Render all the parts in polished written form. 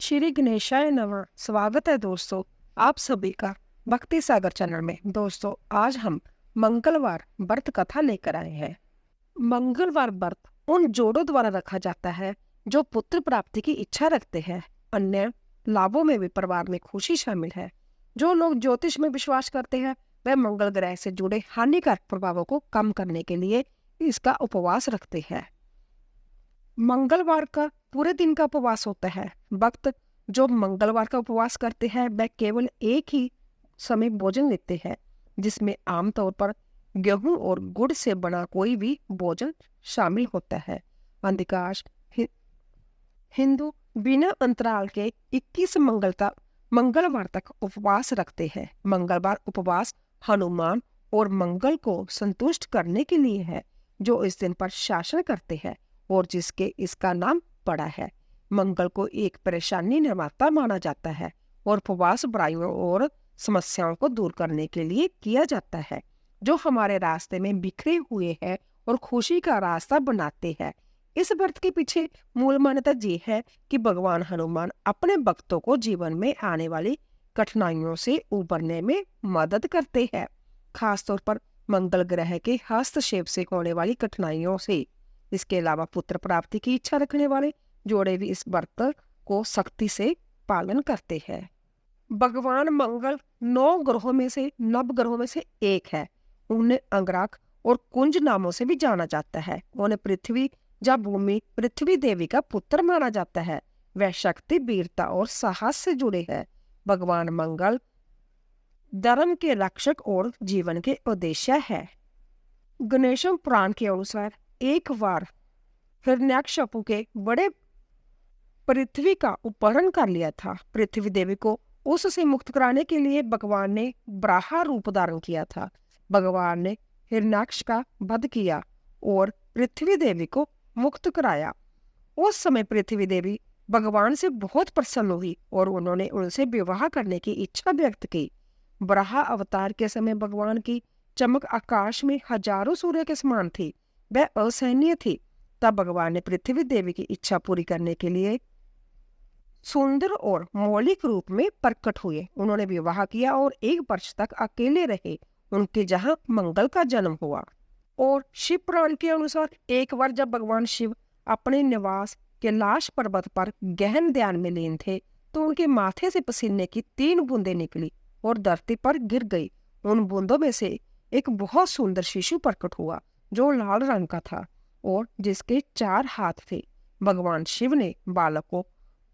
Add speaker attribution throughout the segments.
Speaker 1: श्री गणेशाय नमः। स्वागत है दोस्तों आप सभी का भक्ति सागर चैनल में। दोस्तों आज हम मंगलवार व्रत कथा लेकर आए हैं। मंगलवार व्रत उन जोड़ों द्वारा रखा जाता है जो पुत्र प्राप्ति की इच्छा रखते हैं। अन्य लाभों में भी परिवार में खुशी शामिल है। जो लोग ज्योतिष में विश्वास करते हैं वह मंगल ग्रह से जुड़े हानिकारक प्रभावों को कम करने के लिए इसका उपवास रखते हैं। मंगलवार का पूरे दिन का उपवास होता है। भक्त जो मंगलवार का उपवास करते हैं वह केवल एक ही समय भोजन लेते हैं, जिसमें आमतौर पर गेहूं और गुड़ से बना कोई भी भोजन शामिल होता है। अधिकांश हिंदू बिना अंतराल के 21 मंगलवार तक उपवास रखते हैं। मंगलवार उपवास हनुमान और मंगल को संतुष्ट करने के लिए है, जो इस दिन पर शासन करते हैं और जिसके इसका नाम पड़ा है। मंगल को एक परेशानी निर्माता माना जाता है और उपवास बुराइयों और समस्याओं को दूर करने के लिए किया जाता है, जो हमारे रास्ते में बिखरे हुए हैं और खुशी का रास्ता बनाते हैं। इस व्रत के पीछे मूल मान्यता ये है कि भगवान हनुमान अपने भक्तों को जीवन में आने वाली कठिनाइयों से उबरने में मदद करते हैं, खासतौर पर मंगल ग्रह के हस्तक्षेप से होने वाली कठिनाइयों से। इसके अलावा पुत्र प्राप्ति की इच्छा रखने वाले जोड़े भी इस व्रत को सख्ती से पालन करते हैं। भगवान मंगल 9 ग्रहों में से नवग्रहों में से एक है। उन्हें अंगारक और कुंज नामों से भी जाना जाता है। उन्हें पृथ्वी या भूमि पृथ्वी देवी का पुत्र माना जाता है। वह शक्ति, वीरता और साहस से जुड़े हैं। भगवान मंगल धर्म के रक्षक और जीवन के उद्देश्य है। गणेशम पुराण के अनुसार एक बार हिरण्याकश्यपु के बड़े पृथ्वी का अपहरण कर लिया था। पृथ्वी देवी को उससे मुक्त कराने के लिए भगवान ने बराह रूप धारण किया था। भगवान ने हिरण्याक्ष का वध किया और पृथ्वी देवी को मुक्त कराया। उस समय पृथ्वी देवी भगवान से बहुत प्रसन्न हुई और उन्होंने उनसे विवाह करने की इच्छा व्यक्त की। बराह अवतार के समय भगवान की चमक आकाश में हजारों सूर्य के समान थी। वह असहनीय थी। तब भगवान ने पृथ्वी देवी की इच्छा पूरी करने के लिए सुंदर और मौलिक रूप में प्रकट हुए। उन्होंने विवाह किया और 1 वर्ष तक अकेले रहे। उनके जहां मंगल का जन्म हुआ। और शिव पुराण के अनुसार एक बार जब भगवान शिव अपने निवास कैलाश पर्वत पर गहन ध्यान में लीन थे, तो उनके माथे से पसीने की 3 बूंदें निकली और धरती पर गिर गई। उन बूंदों में से एक बहुत सुंदर शिशु प्रकट हुआ, जो लाल रंग का था और जिसके 4 हाथ थे। भगवान शिव ने बालक को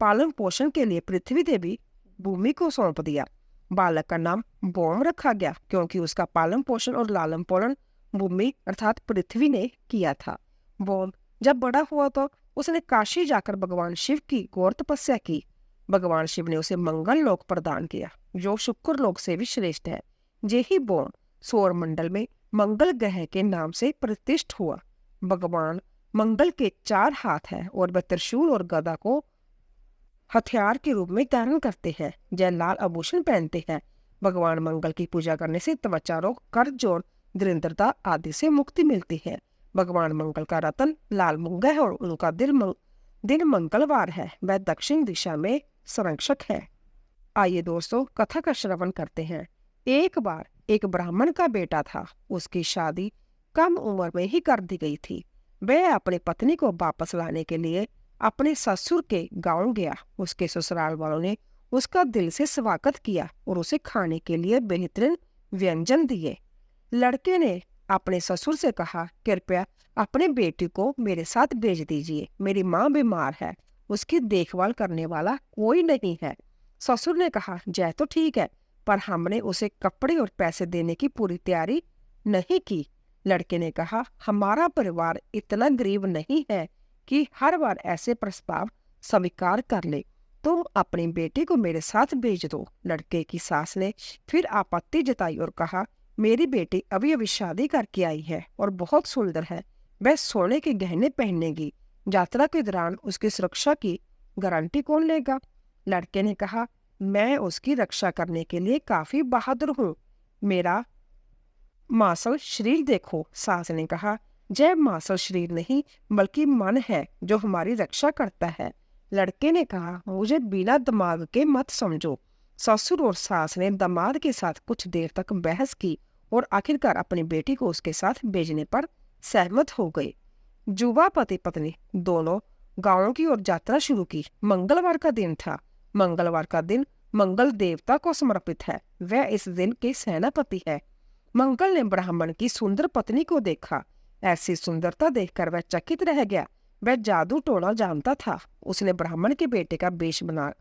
Speaker 1: पालन पोषण के लिए पृथ्वी देवी भूमि को सौंप दिया। बालक का नाम बोम रखा गया, क्योंकि उसका पालन पोषण और लालन पालन भूमि अर्थात पृथ्वी ने किया था। बोम जब बड़ा हुआ तो उसने काशी जाकर भगवान शिव की घोर तपस्या की। भगवान शिव ने उसे मंगल लोक प्रदान किया, जो शुक्र लोक से भी श्रेष्ठ है। यही बोम सौर मंडल में मंगल ग्रह के नाम से प्रतिष्ठित हुआ। भगवान मंगल के 4 हाथ हैं और वह त्रिशूल और गदा को हथियार के रूप में धारण करते हैं। जय लाल आभूषण पहनते हैं। भगवान मंगल की पूजा करने से त्वचा रोग, कर्ज और दरिद्रता आदि से मुक्ति मिलती है। भगवान मंगल का रतन लाल मूंगा है और उनका दिन मंगलवार है। वह दक्षिण दिशा में संरक्षक है। आइए दोस्तों कथा का श्रवण करते हैं। एक बार एक ब्राह्मण का बेटा था। उसकी शादी कम उम्र में ही कर दी गई थी। वह अपनी पत्नी को वापस लाने के लिए अपने ससुर के गांव गया। उसके ससुराल वालों ने उसका दिल से स्वागत किया और उसे खाने के लिए बेहतरीन व्यंजन दिए। लड़के ने अपने ससुर से कहा, कृपया अपने बेटी को मेरे साथ भेज दीजिए। मेरी माँ बीमार है, उसकी देखभाल करने वाला कोई नहीं है। ससुर ने कहा, जय तो ठीक है, पर हमने उसे कपड़े और पैसे देने की पूरी तैयारी नहीं की। लड़के ने कहा, हमारा परिवार इतना गरीब नहीं है कि हर बार ऐसे प्रस्ताव स्वीकार कर ले। तुम अपनी बेटी को मेरे साथ भेज दो। लड़के की सास ने फिर आपत्ति जताई और कहा, मेरी बेटी अभी अभी शादी करके आई है और बहुत सुंदर है। वह सोने के गहने पहनेगी। यात्रा के दौरान उसकी सुरक्षा की गारंटी कौन लेगा? लड़के ने कहा, मैं उसकी रक्षा करने के लिए काफी बहादुर हूँ। मेरा मांसल शरीर देखो। सास ने कहा, जय मांसल शरीर नहीं बल्कि मन है जो हमारी रक्षा करता है। लड़के ने कहा, मुझे बिना दिमाग के मत समझो। ससुर और सास ने दामाद के साथ कुछ देर तक बहस की और आखिरकार अपनी बेटी को उसके साथ भेजने पर सहमत हो गए। युवा पति पत्नी दोनों गांवों की ओर यात्रा शुरू की। मंगलवार का दिन था। मंगलवार का दिन मंगल देवता को समर्पित है। वह इस दिन के सेनापति है। मंगल ने ब्राह्मण की सुंदर पत्नी को देखा। ऐसी सुंदरता देखकर वह चकित रह गया। वह जादू टोना जानता था। उसने ब्राह्मण के बेटे का वेश बना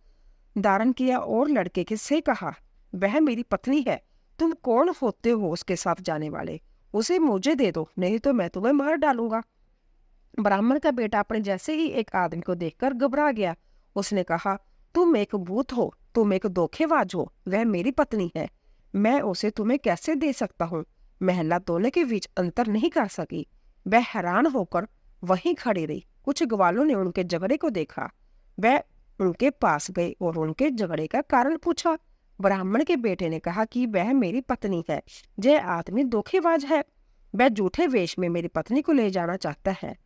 Speaker 1: धारण किया और लड़के के से कहा, वह मेरी पत्नी है। तुम कौन होते हो उसके साथ जाने वाले? उसे मुझे दे दो, नहीं तो मैं तुम्हें मार डालूंगा। ब्राह्मण का बेटा अपने जैसे ही एक आदमी को देखकर घबरा गया। उसने कहा, तुम एक भूत हो, तुम एक धोखेबाज हो। वह मेरी पत्नी है, मैं उसे तुम्हें कैसे दे सकता हूँ? महिला दोनों के बीच अंतर नहीं कर सकी। वह हैरान होकर वहीं खड़ी रही। कुछ ग्वालों ने उनके झगड़े को देखा। वह उनके पास गए और उनके झगड़े का कारण पूछा। ब्राह्मण के बेटे ने कहा कि वह मेरी पत्नी है, यह आदमी धोखेबाज है। वह झूठे वेश में मेरी पत्नी को ले जाना चाहता है।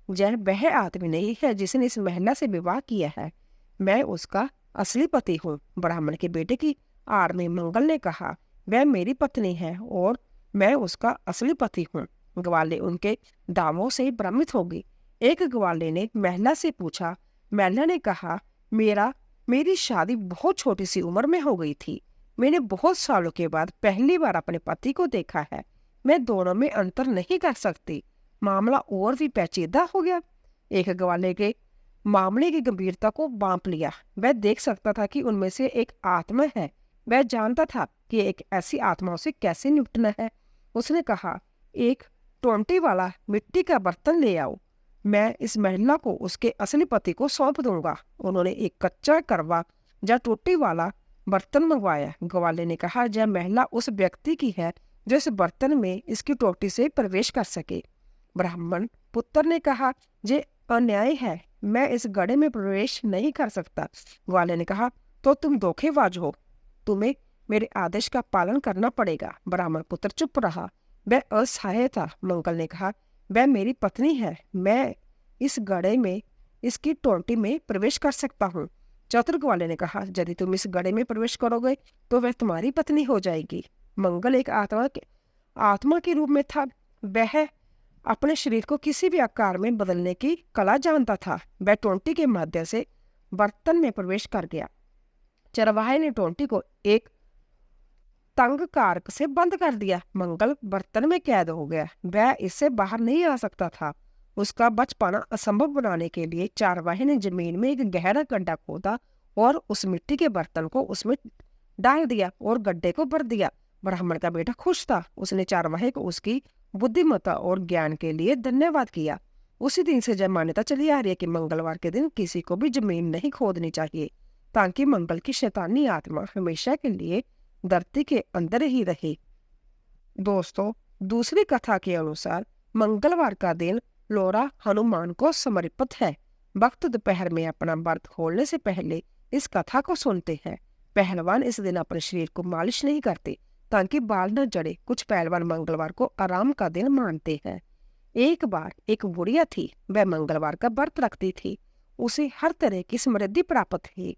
Speaker 1: यह वह आदमी नहीं है जिसने इस महिला से विवाह किया है। मैं उसका असली पति हूँ। ब्राह्मण के बेटे की आड़ में मंगल ने कहा, वह मेरी पत्नी है और मैं उसका असली पति हूँ। ग्वाले उनके दावों से भ्रमित हो गई। एक ग्वाले ने महिला से पूछा। महिला ने कहा, मेरी शादी बहुत छोटी सी उम्र में हो गई थी। मैंने बहुत सालों के बाद पहली बार अपने पति को देखा है। मैं दोनों में अंतर नहीं कर सकती। मामला और भी पेचीदा हो गया। एक ग्वाले के मामले की गंभीरता को बांप लिया। वह देख सकता था कि उनमें से एक आत्मा है। वह जानता था कि एक ऐसी आत्माओं से कैसे निपटना है। उसने कहा, एक टोंटी वाला मिट्टी का बर्तन ले आओ। मैं इस महिला को उसके असली पति को सौंप दूंगा। उन्होंने एक कच्चा करवा या टोटी वाला बर्तन मंगवाया। ग्वाले ने कहा, यह महिला उस व्यक्ति की है जो इस बर्तन में इसकी टोटी से प्रवेश कर सके। ब्राह्मण पुत्र ने कहा, ये अन्याय है, मैं इस गड्ढे में प्रवेश नहीं कर सकता। ग्वाले ने कहा, तो तुम धोखेबाज हो, तुम्हें मेरे आदेश का पालन करना पड़ेगा। ब्राह्मण पुत्र चुप रहा। वह असहाय था। मंगल ने कहा, वह मेरी पत्नी है, मैं इस गड्ढे में इसकी टोटी में प्रवेश कर सकता हूँ। चतुर ग्वाले ने कहा, यदि तुम इस गड्ढे में प्रवेश करोगे तो वह तुम्हारी पत्नी हो जाएगी। मंगल एक आत्मा के रूप में था। वह अपने शरीर को किसी भी आकार में बदलने की कला जानता था। वह टोंटी के माध्यम से बर्तन में प्रवेश कर गया। चरवाहे ने टोंटी को एक तंग कारक से बंद कर दिया। मंगल बर्तन में कैद हो गया। वह इससे बाहर नहीं आ सकता था। उसका बच पाना असंभव बनाने के लिए चरवाहे ने जमीन में एक गहरा गड्ढा खोदा और उस मिट्टी के बर्तन को उसमें डाल दिया और गड्ढे को भर दिया। ब्राह्मण का बेटा खुश था। उसने चरवाहे को उसकी बुद्धिमत्ता और ज्ञान के लिए धन्यवाद किया। उसी दिन से जब मान्यता चली आ रही है कि मंगलवार के दिन किसी को भी जमीन नहीं खोदनी चाहिए, ताकि मंगल की शैतानी आत्मा हमेशा के लिए धरती के अंदर ही रहे। दोस्तों, दूसरी कथा के अनुसार मंगलवार का दिन लोरा हनुमान को समर्पित है। भक्त दोपहर में अपना व्रत खोलने से पहले इस कथा को सुनते हैं। पहलवान इस दिन अपने शरीर को मालिश नहीं करते ताकि बाल न जड़े। कुछ पहलवान मंगलवार को आराम का दिन मानते हैं। एक बार एक बुढ़िया थी। वह मंगलवार का व्रत रखती थी। उसे हर तरह की समृद्धि प्राप्त थी।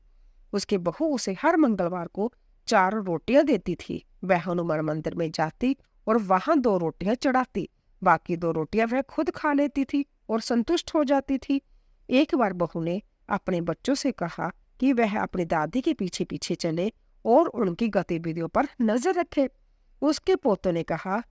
Speaker 1: उसकी बहू उसे हर मंगलवार को 4 रोटियां देती थी। वह हनुमान मंदिर में जाती और वहां 2 रोटियां चढ़ाती। बाकी 2 रोटियां वह खुद खा लेती थी और संतुष्ट हो जाती थी। एक बार बहू ने अपने बच्चों से कहा कि वह अपनी दादी के पीछे पीछे चले और उनकी गतिविधियों पर नजर रखे। उसके पोतों ने कहा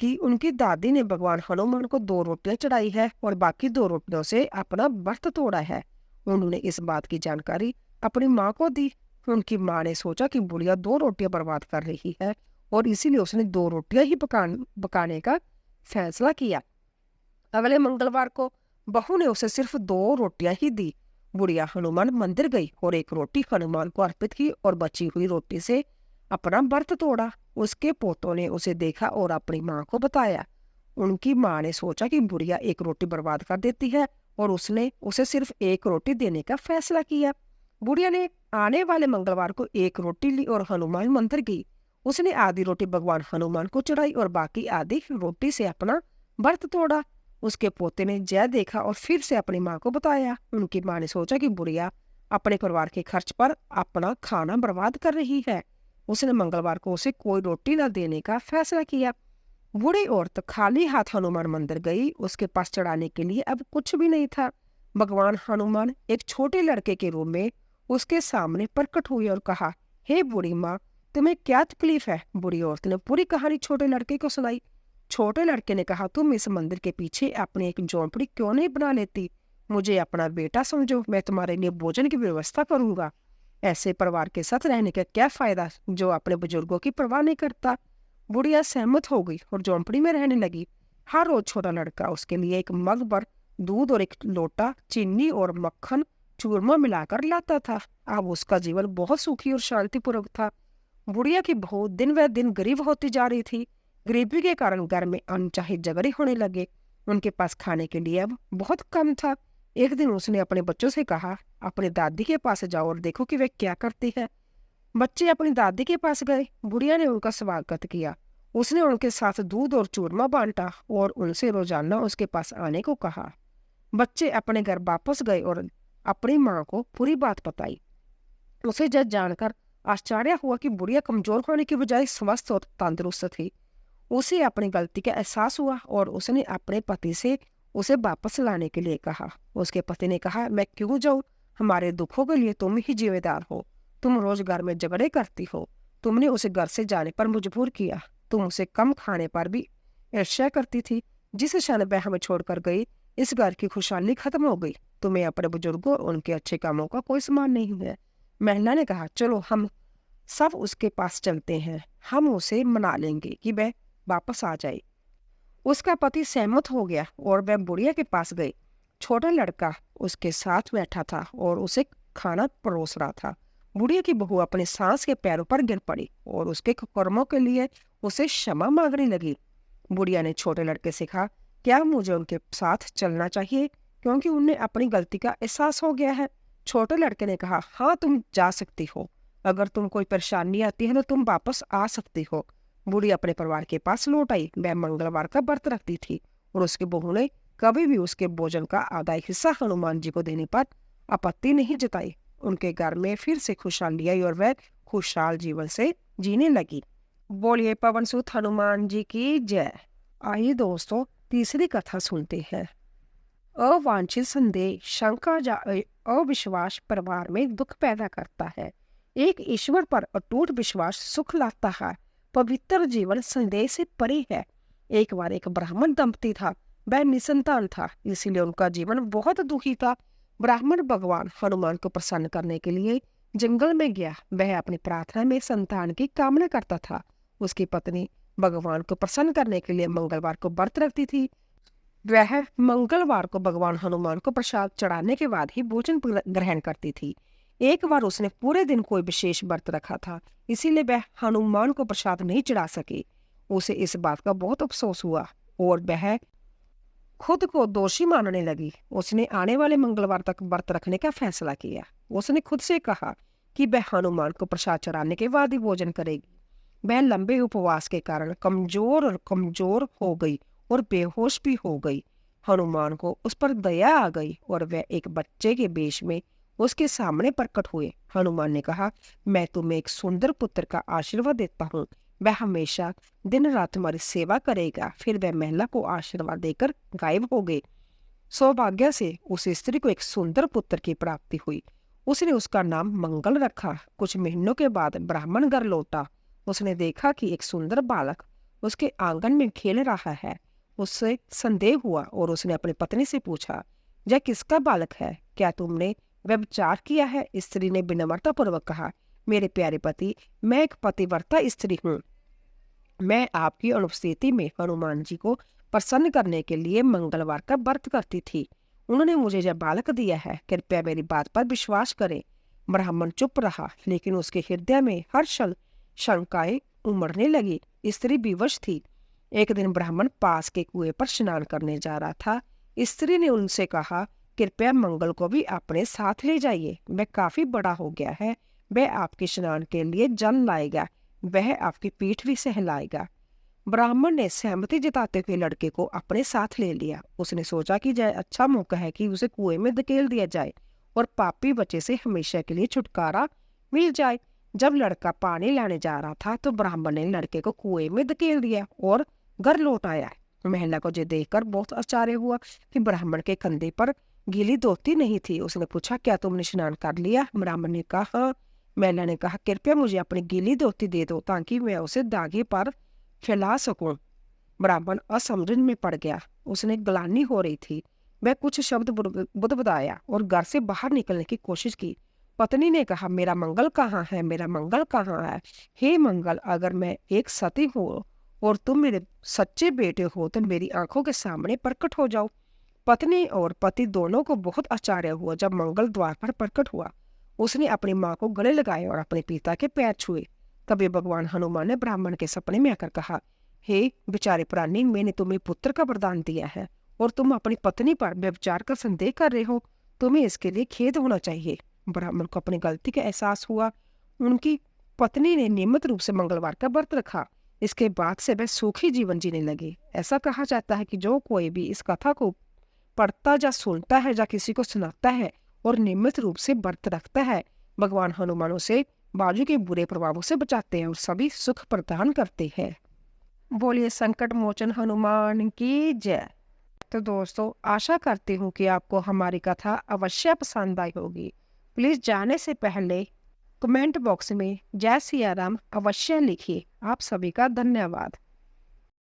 Speaker 1: कि उनकी दादी ने भगवान हनुमान को 2 रोटियां चढ़ाई है और बाकी 2 रोटियों से अपना व्रत तोड़ा है। उन्होंने इस बात की जानकारी अपनी माँ को दी। उनकी माँ ने सोचा कि बुढ़िया 2 रोटियां बर्बाद कर रही है और इसीलिए उसने 2 रोटियां ही पकाने का फैसला किया। अगले मंगलवार को बहू ने उसे सिर्फ 2 रोटियां ही दी। बुढ़िया हनुमान मंदिर गई और 1 रोटी हनुमान को अर्पित की और बची हुई रोटी से अपना व्रत तोड़ा। उसके पोतों ने उसे देखा और अपनी माँ को बताया। उनकी माँ ने सोचा कि बुढ़िया 1 रोटी बर्बाद कर देती है और उसने उसे सिर्फ 1 रोटी देने का फैसला किया। बुढ़िया ने आने वाले मंगलवार को 1 रोटी ली और हनुमान मंदिर गई। उसने आधी रोटी भगवान हनुमान को चढ़ाई और बाकी आधी रोटी से अपना व्रत तोड़ा। उसके पोते ने जय देखा और फिर से अपनी माँ को बताया। उनकी माँ ने सोचा कि बुढ़िया अपने परिवार के खर्च पर अपना खाना बर्बाद कर रही है। उसने मंगलवार को उसे कोई रोटी न देने का फैसला किया। बूढ़ी औरत खाली हाथ हनुमान मंदिर गई। उसके पास चढ़ाने के लिए अब कुछ भी नहीं था। भगवान हनुमान एक छोटे लड़के के रूप में उसके सामने प्रकट हुए और कहा, हे बूढ़ी माँ, तुम्हें क्या तकलीफ है? बूढ़ी औरत ने पूरी कहानी छोटे लड़के को सुनाई। छोटे लड़के ने कहा, तुम इस मंदिर के पीछे अपनी एक झोंपड़ी क्यों नहीं बना लेती? मुझे अपना बेटा समझो, मैं तुम्हारे लिए भोजन की व्यवस्था करूंगा। ऐसे परिवार के साथ रहने का क्या फायदा जो अपने बुजुर्गों की परवाह नहीं करता। बुढ़िया सहमत हो गई और झोंपड़ी में रहने लगी। हर रोज छोटा लड़का उसके लिए एक मग भर दूध और एक लोटा चीनी और मक्खन चूरमा मिलाकर लाता था। अब उसका जीवन बहुत सुखी और शांतिपूर्वक था। बुढ़िया की बहू दिन व दिन गरीब होती जा रही थी। गरीबी के कारण घर में अनचाहे झगड़े होने लगे। उनके पास खाने के लिए अब बहुत कम था। एक दिन उसने अपने बच्चों से कहा, अपनी दादी के पास जाओ और देखो कि वे क्या करती है। बच्चे अपनी दादी के पास गए। बुढ़िया ने उनका स्वागत किया। उसने उनके साथ दूध और चूरमा बांटा और उनसे रोजाना उसके पास आने को कहा। बच्चे अपने घर वापस गए और अपनी माँ को पूरी बात बताई। उसे जब जानकर आश्चर्य हुआ कि बुढ़िया कमजोर होने की बजाय स्वस्थ और तंदुरुस्त थी। उसे अपनी गलती का एहसास हुआ और उसने अपने पति से उसे वापस लाने के लिए कहा। उसके पति ने कहा, मैं क्यों जाऊं? हमारे दुखों के लिए तुम ही जिम्मेदार हो। तुम रोज घर में झगड़े करती हो। तुमने उसे घर से जाने पर मजबूर किया। तुम उसे कम खाने पर भी ईर्ष्या करती थी। जिस क्षण वह हमें छोड़कर गई, इस घर की खुशहाली खत्म हो गई। तुम्हें अपने बुजुर्गों और उनके अच्छे कामों का कोई सम्मान नहीं है। महिला ने कहा, चलो हम सब उसके पास चलते हैं। हम उसे मना लेंगे कि वह वापस आ जाए। उसका पति सहमत हो गया और वह बुढ़िया के पास गई। छोटा लड़का उसके साथ बैठा था और उसे खाना परोस रहा था। बुढ़िया की बहू अपने सास के पैरों पर गिर पड़ी और उसके कर्मों के लिए उसे क्षमा मांगने लगी। बुढ़िया ने छोटे लड़के से कहा, क्या मुझे उनके साथ चलना चाहिए क्योंकि उन्हें अपनी गलती का एहसास हो गया है? छोटे लड़के ने कहा, हाँ तुम जा सकती हो। अगर तुम कोई परेशानी आती है तो तुम वापस आ सकती हो। बूढ़ी अपने परिवार के पास लौट आई। वह मंगलवार का व्रत रखती थी और उसकी बहू ने कभी भी उसके भोजन का आधा हिस्सा हनुमान जी को देने पर आपत्ति नहीं जताई। उनके घर में फिर से खुशहाली आई और वह खुशहाल जीवन से जीने लगी। बोलिए पवन सुत हनुमान जी की जय। आइए दोस्तों, तीसरी कथा सुनते हैं। अवांछित संदेह, शंका या अविश्वास परिवार में दुख पैदा करता है। एक ईश्वर पर अटूट विश्वास सुख लाता है। पवित्र जीवन संदेह से परे है। एक बार एक ब्राह्मण दंपति था। वह निसंतान था, इसीलिए उनका जीवन बहुत दुखी था। ब्राह्मण भगवान हनुमान को प्रसन्न करने के लिए जंगल में गया। वह अपनी प्रार्थना में संतान की कामना करता था। उसकी पत्नी भगवान को प्रसन्न करने के लिए मंगलवार को व्रत रखती थी। वह मंगलवार को भगवान हनुमान को प्रसाद चढ़ाने के बाद ही भोजन ग्रहण करती थी। एक बार उसने पूरे दिन कोई विशेष व्रत रखा था, इसीलिए वह हनुमान को प्रसाद नहीं चढ़ा सकी। उसे इस बात का बहुत अफसोस हुआ और वह खुद को दोषी मानने लगी। उसने आने वाले मंगलवार तक व्रत रखने का फैसला किया। उसने खुद से कहा कि वह हनुमान को प्रसाद चढ़ाने के बाद ही भोजन करेगी। वह लंबे उपवास के कारण कमजोर हो गई और बेहोश भी हो गई। हनुमान को उस पर दया आ गई और वह एक बच्चे के वेश में उसके सामने प्रकट हुए। हनुमान ने कहा, मैं तुम्हें एक सुंदर पुत्र का आशीर्वाद देता हूँ। वह हमेशा दिन रात तुम्हारी सेवा करेगा। फिर वह महिला को आशीर्वाद देकर गायब हो गई। सौभाग्य से उस स्त्री को एक सुंदर पुत्र की प्राप्ति हुई। उसने उसका नाम मंगल रखा। कुछ महीनों के बाद ब्राह्मण घर लौटा। उसने देखा कि एक सुंदर बालक उसके आंगन में खेल रहा है। उससे संदेह हुआ और उसने अपनी पत्नी से पूछा, यह किसका बालक है? क्या तुमने व्यभिचार किया है? स्त्री ने विनम्रता पूर्वक कहा, मेरे प्यारे पति, मैं एक पतिव्रता स्त्री हूँ। मैं आपकी अनुपस्थिति में हनुमान जी को प्रसन्न करने के लिए मंगलवार का व्रत करती थी। उन्होंने मुझे यह बालक दिया है। कृपया मेरी बात पर विश्वास करें। ब्राह्मण चुप रहा, लेकिन उसके हृदय में हर क्षण शंकाएं उमड़ने लगी। स्त्री विवश थी। एक दिन ब्राह्मण पास के कुएं पर स्नान करने जा रहा था। स्त्री ने उनसे कहा, कृपया मंगल को भी अपने साथ ले जाइए। वह काफी बड़ा हो गया है। वह आपके स्नान के लिए जल लाएगा। वह आपकी पीठ भी सहलाएगा। ब्राह्मण ने सहमति जताते हुए लड़के को अपने साथ ले लिया। उसने सोचा कि यह अच्छा मौका है कि उसे कुएं में धकेल दिया जाए और पापी बच्चे से हमेशा के लिए छुटकारा मिल जाए। जब लड़का पानी लाने जा रहा था तो ब्राह्मण ने लड़के को कुएं में धकेल दिया और घर लौट आया। महिला को ये देखकर बहुत आश्चर्य हुआ कि ब्राह्मण के कंधे पर गीली धोती नहीं थी। उसने पूछा, क्या तुमने स्नान कर लिया? ब्राह्मण ने कहा, हाँ। महिला ने कहा, कृपया मुझे अपनी गीली धोती दे दो ताकि मैं उसे दागे पर फैला सकूं। ब्राह्मण असमझ में पड़ गया। उसने ग्लानि हो रही थी। वह कुछ शब्द बुदबुदाया और घर से बाहर निकलने की कोशिश की। पत्नी ने कहा, मेरा मंगल कहाँ है? मेरा मंगल कहाँ है? हे मंगल, अगर मैं एक सती हूँ और तुम मेरे सच्चे बेटे हो तो मेरी आंखों के सामने प्रकट हो जाओ। पत्नी और पति दोनों को बहुत आश्चर्य हुआ जब मंगल द्वार पर प्रकट हुआ। उसने अपनी माँ को गले लगाए और अपने पिता के पैर छुए। तभी भगवान हनुमान ने ब्राह्मण के सपने में आकर कहा, हे बेचारे प्राणी, मैंने तुम्हें पुत्र का वरदान दिया है और तुम अपनी पत्नी पर व्यभिचार का संदेह कर रहे हो। तुम्हें इसके लिए खेद होना चाहिए। ब्राह्मण को अपनी गलती का एहसास हुआ। उनकी पत्नी ने नियमित रूप से मंगलवार का व्रत रखा। इसके बाद से वह सुखी जीवन जीने लगे। ऐसा कहा जाता है कि जो कोई भी इस कथा को पढ़ता या सुनता है या किसी को सुनाता है और नियमित रूप से व्रत रखता है, भगवान हनुमान उसे बाजू के बुरे प्रभावों से बचाते हैं और सभी सुख प्रदान करते हैं। बोलिए संकट मोचन हनुमान की जय। तो दोस्तों, आशा करती हूँ कि आपको हमारी कथा अवश्य पसंद आई होगी। प्लीज जाने से पहले कमेंट बॉक्स में जय सिया राम अवश्य लिखिए। आप सभी का धन्यवाद।